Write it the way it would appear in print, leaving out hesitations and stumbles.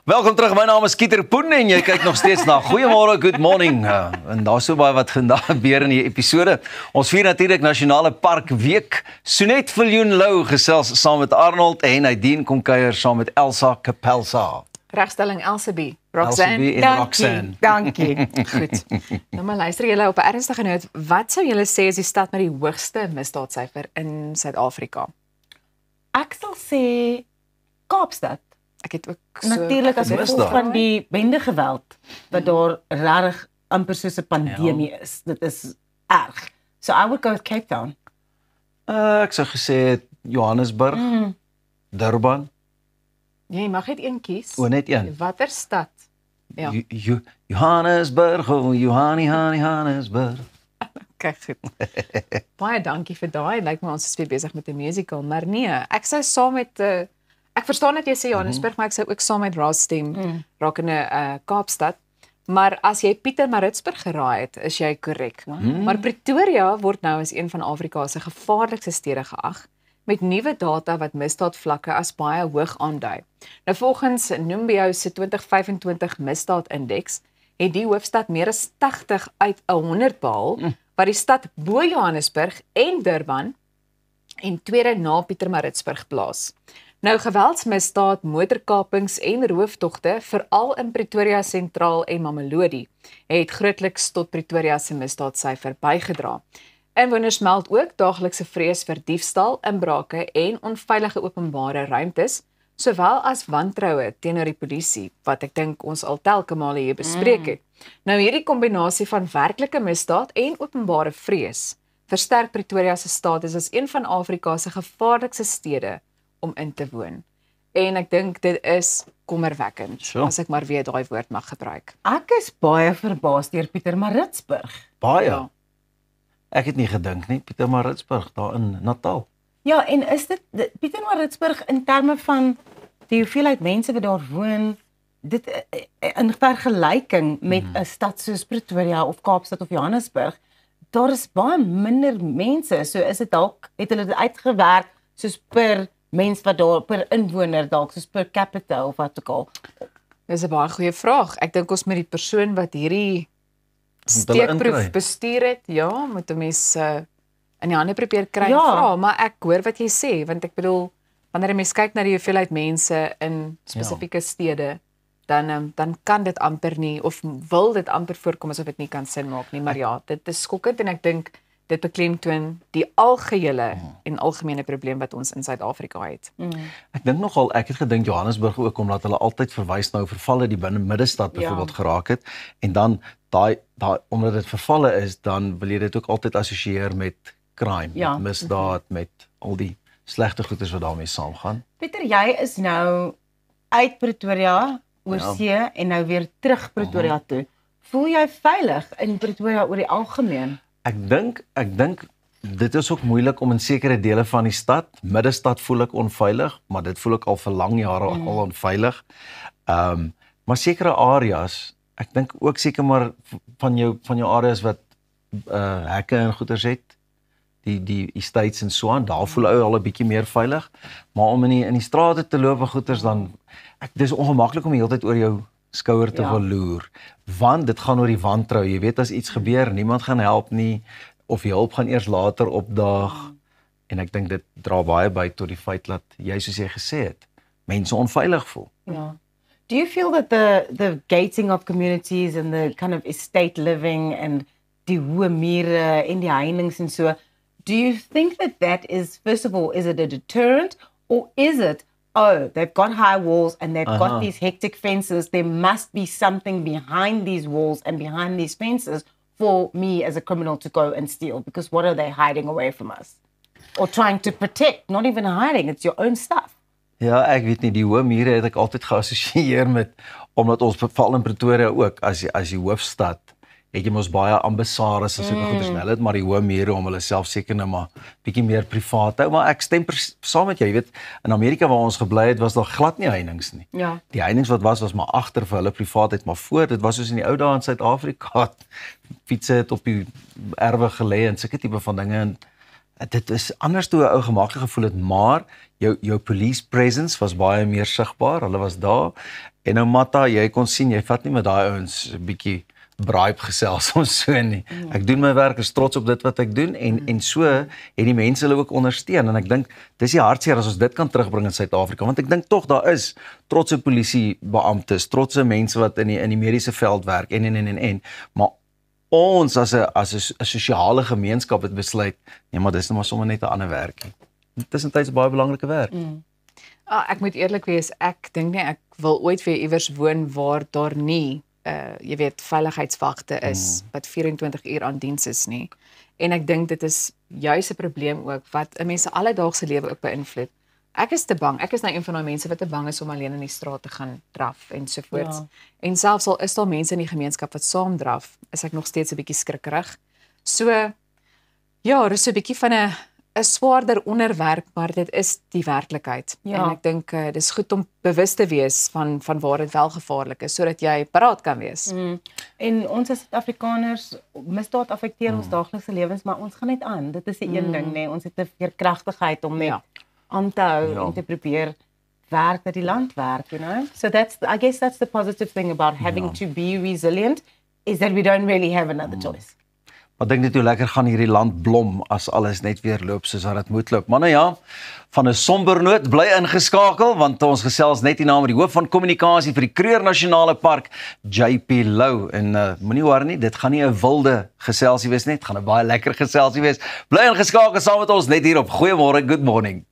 Welkom terug, my naam is Kieter Poen en jy kyk nog steeds na Goeiemôre, Good Morning. En daar so baie wat vandag gebeur in die episode. Ons vier natuurlik Nasionale Park Week. Sonet Viljoen Lou gesels saam met Arnold en Nadine kom kuier saam met Elsa Kapelsa. Regstelling Elsabie. Elsabie en Roxanne. Dankie. Goed. Nou maar luister julle op 'n ernstige noot. Wat sou julle sê is die stad met die hoogste misdaadsyfer in Suid-Afrika? Ek sal sê Kaapstad. Ek het ook so Natuurlik as gevolg van die bendegeweld wat daar regtig amper soos 'n pandemie is. Dit is erg. So I would go with Cape Town. Ek sou gesê het Johannesburg, Durban, Jy mag net een kies. o net een. Watter stad? Ja. Johannesburg, oh Johannesburg. Kyk goed. Baie dankie vir daai. Lyk my ons is weer besig met 'n musical, maar nee, ek sou saam met ek verstaan dat jy sê Johannesburg, maar ek sou ook saam met Ross stem rakende Kaapstad. Maar as jy Pietermaritzburg geraai het, is jy korrek. Maar Pretoria word nou as een van Afrika se gevaarlikste stede geag, met nuwe data wat misdaadvlakke as baie hoog aandui. Nou volgens Numbeo se 2025 misdaadindeks het die hoofstad meer as 80 uit 100 behaal, wat die stad bo Johannesburg en Durban en tweede na Pietermaritzburg plaas. Nou geweldsmisdaad, motorkapings en rooftogte, veral in Pretoria Sentraal en Mamelodi, het grootliks tot Pretoria se misdaadsyfer bygedra. Inwoners meld ook daaglikse vrees vir diefstal, inbrake en onveilige openbare ruimtes, sowel as wantroue teenoor die polisie, wat ek dink ons al telke male hier bespreek het. Nou hierdie kombinasie van werklike misdaad en openbare vrees versterk Pretoria se status as een van Afrika se gevaarlikste stede om in te woon. En ek dink dit is kommerwekkend, as ek maar weer daai woord mag gebruik. Ek is baie verbaas deur Pietermaritzburg. Baie. Ja. Ek het nie gedink nie, Pietermaritzburg daar in Natal. Ja, en is dit Pietermaritzburg in terme van die hoeveelheid mense wat daar woon, dit in vergelyking met 'n stad soos Pretoria of Kaapstad of Johannesburg, daar is baie minder mense. So is dit dalk, het hulle dit uitgewerk soos per mens wat daar, per inwoner dalk, soos per capita of wat ook al. Dis 'n baie goeie vraag. Ek dink ons met die persoon wat hierdie steekproef bestuur het, ja, moet 'n mens in die hande probeer kry en vra, maar ek hoor wat jy sê, want ek bedoel, wanneer 'n mens kyk na die hoeveelheid mense in spesifieke stede, dan kan dit amper nie, of wil dit amper voorkom asof dit nie kan sin maak nie, maar ja, dit is skokkend en ek dink dit beklemtoon die algehele en algemene probleem wat ons in Suid-Afrika het. Ek dink nogal, ek het gedink Johannesburg ook, omdat hulle altyd verwys nou vervalle die binne middestad byvoorbeeld geraak het, en dan daai omdat dit vervalle is, dan wil jy dit ook altyd assosieer met crime, met misdaad, met al die slegte goeders wat daarmee saamgaan. Pieter, jy is nou uit Pretoria, oorsee, en nou weer terug Pretoria toe. Voel jy veilig in Pretoria oor die algemeen? Ek dink dit is ook moeilik om in sekere dele van die stad, middestad voel ek onveilig, maar dit voel ek al vir lang jare al onveilig. Maar sekere areas, ek dink ook seker maar van jou areas wat hekke en goeders het, die estates en so aan, daar voel ou al 'n bietjie meer veilig, maar om in die strate te loop en goeders dan, dis ongemaklik om die hele tyd oor jou skouer te wil loer, want dit gaan oor die wantrou, jy weet as iets gebeur, niemand gaan help nie, of die hulp gaan eers later opdaag, en ek dink dit dra baie by tot die feit dat jy, soos jy gesê het, mense onveilig voel. Ja. Do you feel that the gating of communities and the kind of estate living and die hoë mure en die heininge en so, do you think that is, first of all, is it a deterrent, or is it, oh, they've got high walls and they've got these hectic fences, there must be something behind these walls and behind these fences for me as a criminal to go and steal, because what are they hiding away from us? Or trying to protect, not even hiding, it's your own stuff. Ja, ek weet nie, die hoë mure het ek altyd geassosieer met, omdat ons veral in Pretoria ook, as die hoofstad, het jy mos baie ambassades en sulke goeders, hulle het maar die hoë mure om hulle self seker nou maar bietjie meer privaat hou, maar ek stem saam met jou, jy weet, in Amerika waar ons gebly het, was daar glad nie heininge nie. Ja. Die heininge wat was maar agter vir hulle privaatheid, maar voor, dit was soos in die ou dae in Suid-Afrika, fietsse het op die erwe gelê en sulke tipe van dinge, en dit is anders toe 'n ou gemaklik gevoel het, maar jou police presence was baie meer sigbaar. Hulle was daar. En nou Matta, jy kon sien jy vat nie met daai ouens 'n bietjie bribe gesels of so nie. Ek doen my werk, is trots op dit wat ek doen en so het die mense hulle ook ondersteun en ek dink dis die hartseer as ons dit kan terugbring in Suid-Afrika want ek dink tog daar is trotse polisiebeamptes, trotse mense wat in die mediese veld werk en maar ons as 'n sosiale gemeenskap het besluit nee maar dis nou maar sommer net 'n ander werkie. Tussentydse baie belangrike werk. Ek moet eerlik wees, ek dink nie ek wil ooit weer iewers woon waar daar nie jy weet veiligheidswagte is wat 24 uur aan diens is nie. En ek dink dit is juis 'n probleem ook wat 'n mens se alledaagse lewe ook beïnvloed. Ek is te bang. Ek is nou een van daai mense wat te bang is om alleen in die straat te gaan draf en so voort. Ja. En selfs al is daar mense in die gemeenskap wat saam draf, is ek nog steeds 'n bietjie skrikkerig. So ja, dis 'n bietjie van 'n swaarder onderwerp, maar dit is die werklikheid. Ja. En ek dink dis goed om bewus te wees van waar dit wel gevaarlik is, sodat jy paraat kan wees. En ons as Suid-Afrikaners, misdaad affekteer ons daaglikse lewens, maar ons gaan net aan. Dit is die een ding, nee, ons het 'n veerkragtigheid om net aan te hou en te probeer werk dat die land werk, you know. So I guess that's the positive thing about having to be resilient, is that we don't really have another choice. Maar ek dink net hoe lekker gaan hierdie land blom as alles net weer loop soos wat dit moet loop. Maar nou ja, van 'n somber noot bly ingeskakel want ons gesels net hierna met die hoof van kommunikasie vir die Kruger Nasionale Park, JP Lou. En moenie worry nie, dit gaan nie 'n wilde geselsie wees nie, dit gaan 'n baie lekker geselsie wees. Bly ingeskakel saam met ons net hier op Goeiemôre, Good Morning.